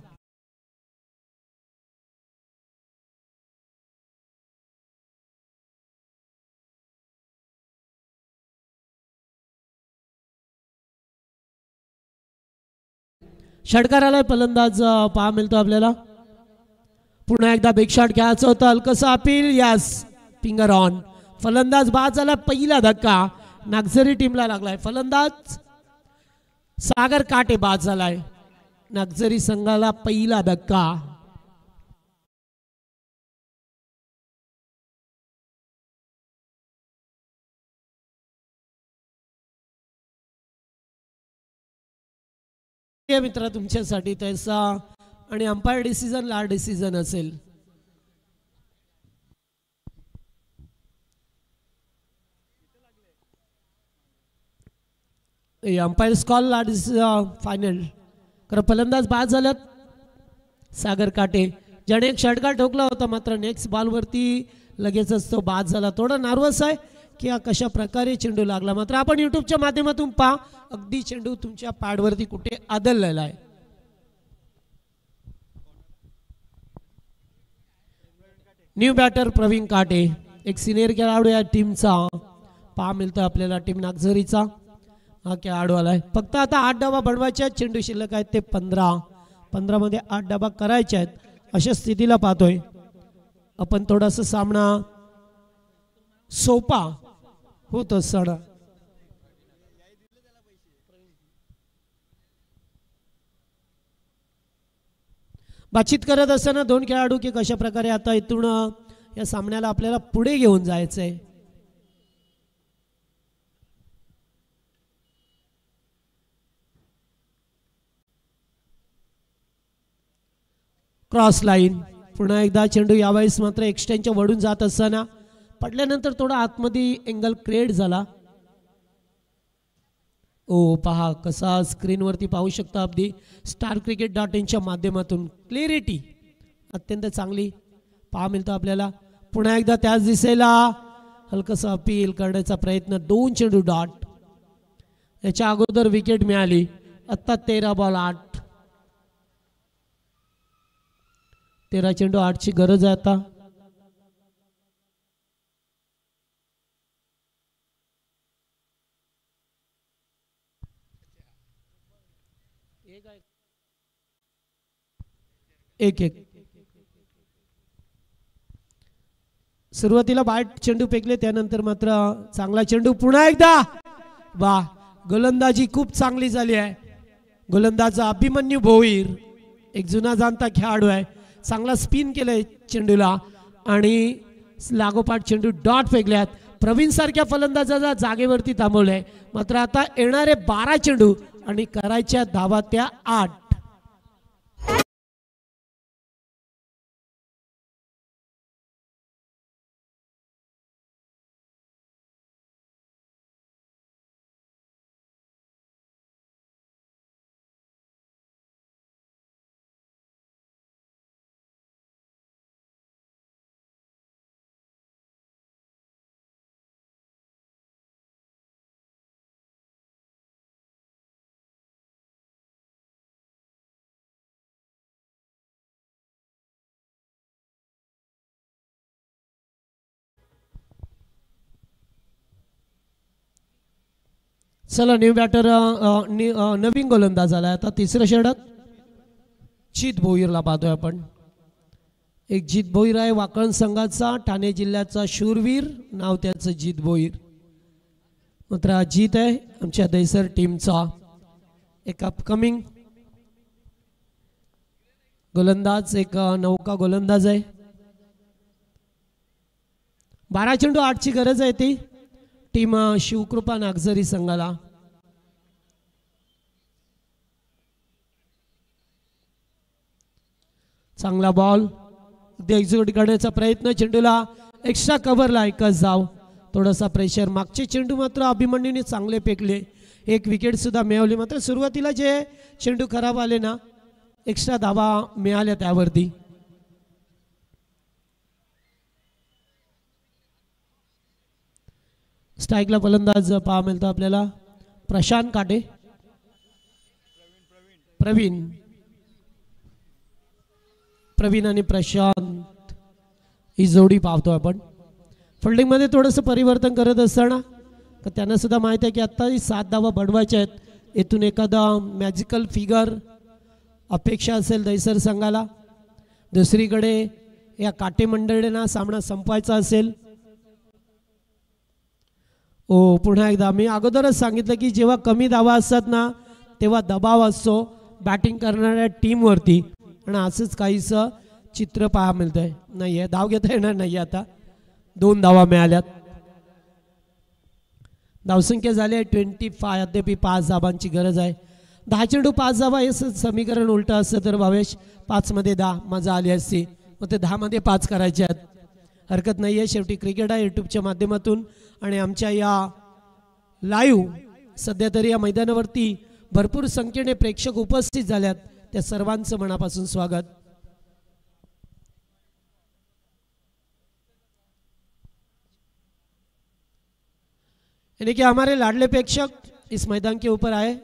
षटकाराला फलंदाज पहा मिळतो आपल्याला. पुन्हा एकदा बिग शॉट घ्यायचं होतं, हलकसं अपील. Yes, finger on. फलंदाज बाद झाला. पहिला धक्का नागझरी टीमला लागलाय. फलंदाज सागर काटे बाद झालाय. नागझरी संघाला पहिला धक्का. मित्र तुमच्यासाठी त्याचा आणि अंपायर डिसिजन लास्ट डिसिजन असेल. Umpire call last final. खरं फलंदाज बाद झाल्यात सागर काटे, ज्याने एक षटकार ठोकला होता, मात्र नेक्स्ट बॉलवरती लगेचच तो बाद झाला. थोडा नर्वस आहे की कशा प्रकारे चेंडू लागला. मात्र आपण युट्यूबच्या माध्यमातून पहा, अगदी चेंडू तुमच्या पॅडवरती कुठे आदळलेला आहे. न्यू बॅटर प्रवीण काटे, एक सिनियर खेळाडू या टीमचा पहा मिळतो आपल्याला. टीम नागझरीचा हा खेळाडू आलाय. फक्त आता 8 डाबा बनवायचे आहेत. चेंडू शिल्लक आहेत ते 15 मध्ये 8 डाबा करायचे आहेत. अशा स्थितीला पाहतोय आपण. थोडासा सामना सोपा होत असताना बातचीत करत असताना दोन खेळाडू की कशा प्रकारे आता इथून या सामन्याला आपल्याला पुढे घेऊन जायचंय. Cross line. पुन्हा एकदा चेंडू यावेळेस मात्र एक्सटेंडच्या वडून जात असताना पडल्यानंतर थोडा आतमध्ये एंगल क्रिएट झाला. ओ पहा कसा स्क्रीनवरती पाहू शकता अगदी starcricket.in माध्यमातून क्लिअरिटी अत्यंत चांगली पहा मिळतं आपल्याला. पुन्हा एकदा त्याच दिशेला हलकसा अपील करण्याचा प्रयत्न. 2 चेंडू डॉट. याच्या अगोदर विकेट मिळाली. आता 13 बॉल 8. 13 चेंडू 8ची गरज आहे आता. एक सुरुवातीला बाट चेंडू फेकले, त्यानंतर मात्र चांगला चेंडू. पुन्हा एकदा वा, गोलंदाजी खूप चांगली झाली आहे. गोलंदाज अभिमन्यू भोईर एक जुना जाणता खेळाडू आहे. चांगला स्पिन केलंय चेंडूला आणि लागोपाठ चेंडू डॉट फेकल्यात. प्रवीण सारख्या फलंदाजाला जागेवरती थांबवलंय. मात्र आता येणारे 12 चेंडू आणि करायच्या धावा त्या 8. चला न्यू बॅटर नवीन गोलंदाज आला. आता तिसऱ्या षटक जित भोईरला पाहतोय आपण. एक जित भोईर आहे वाकण संघाचा, ठाणे जिल्ह्याचा शूरवीर, नाव त्याचं जित भोईर. मात्र हा जित आहे आमच्या दैसर टीमचा एक अपकमिंग गोलंदाज, एक नौका गोलंदाज आहे. 12 चेंडू 8ची गरज आहे ती टीम शिवकृपा नागझरी संघाला. चांगला बॉल एक्झिक्यूट करण्याचा प्रयत्न. चेंडूला एक्स्ट्रा कव्हरला एकच धाव. थोडासा प्रेशर. मागचे चेंडू मात्र अभिमन्यूने चांगले फेकले. एक विकेट सुद्धा मिळवली. मात्र सुरुवातीला जे चेंडू खराब आले ना, एक्स्ट्रा धावा मिळाल्या त्यावरती. स्ट्राईकला फलंदाज पहा मिळतो आपल्याला प्रशांत काटे. प्रवीण आणि प्रशांत ही जोडी पाहतो आपण. फिल्डिंग मध्ये थोडंसं परिवर्तन करत असताना त्यांना सुद्धा माहिती आहे की आता 7 धावा बनवायच्या आहेत. येथून एखादा मॅजिकल फिगर अपेक्षा असेल दैसर संघाला, दुसरीकडे या काटे मंडळींना सामना संपवायचा असेल। पुन्हा एकदा मी अगोदरच सांगितलं की जेव्हा कमी धावा असतात ना तेव्हा दबाव असतो बॅटिंग करणाऱ्या टीमवरती, आणि असंच काहीसं चित्र पाहा मिळतंय। नाहीये धाव घेता येणार नाही, आता 2 धावा मिळाल्यात। धावसंख्या झाली आहे 25, अद्याप 5 धावांची गरज आहे। 10 चेंडू 5 धावा हे समीकरण उलट असतं तर भावेश 5 मध्ये 10 मजा आली असती, मग ते 10 मध्ये 5 करायचे आहेत, हरकत नाही आहे। शेवटी क्रिकेट आहे यूट्यूबच्या माध्यमातून, आणि आमच्या या लाईव्ह सध्या तरी या मैदानावरती भरपूर संख्येने प्रेक्षक उपस्थित झाल्यात, त्या सर्वांचं मनापासून स्वागत। यानी कि हमारे लाडले प्रेक्षक इस मैदान के ऊपर आए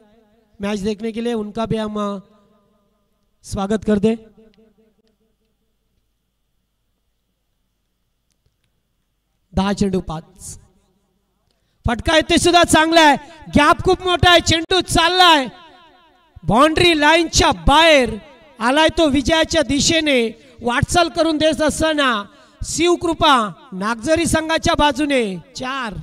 मैच देखने के लिए, उनका भी हम स्वागत करते। दहा चेंडू 5, फटका येते सुद्धा चांगला आहे, गॅप खूप मोठा आहे, चेंडू चाललाय बाउंड्री लाईनच्या बाहेर आलाय, तो विजयाच्या दिशेने वाटचाल करून देत असताना शिवकृपा नागझरी संघाच्या बाजूने 4।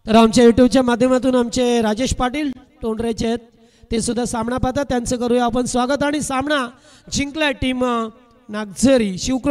तर आमच्या यूट्यूबच्या माध्यमातून आमचे राजेश पाटील टोंडरेचे आहेत, ते सुद्धा सामना पाहतात, त्यांचं करूया आपण स्वागत। आणि सामना जिंकलाय टीम नागझरी शिवकृपा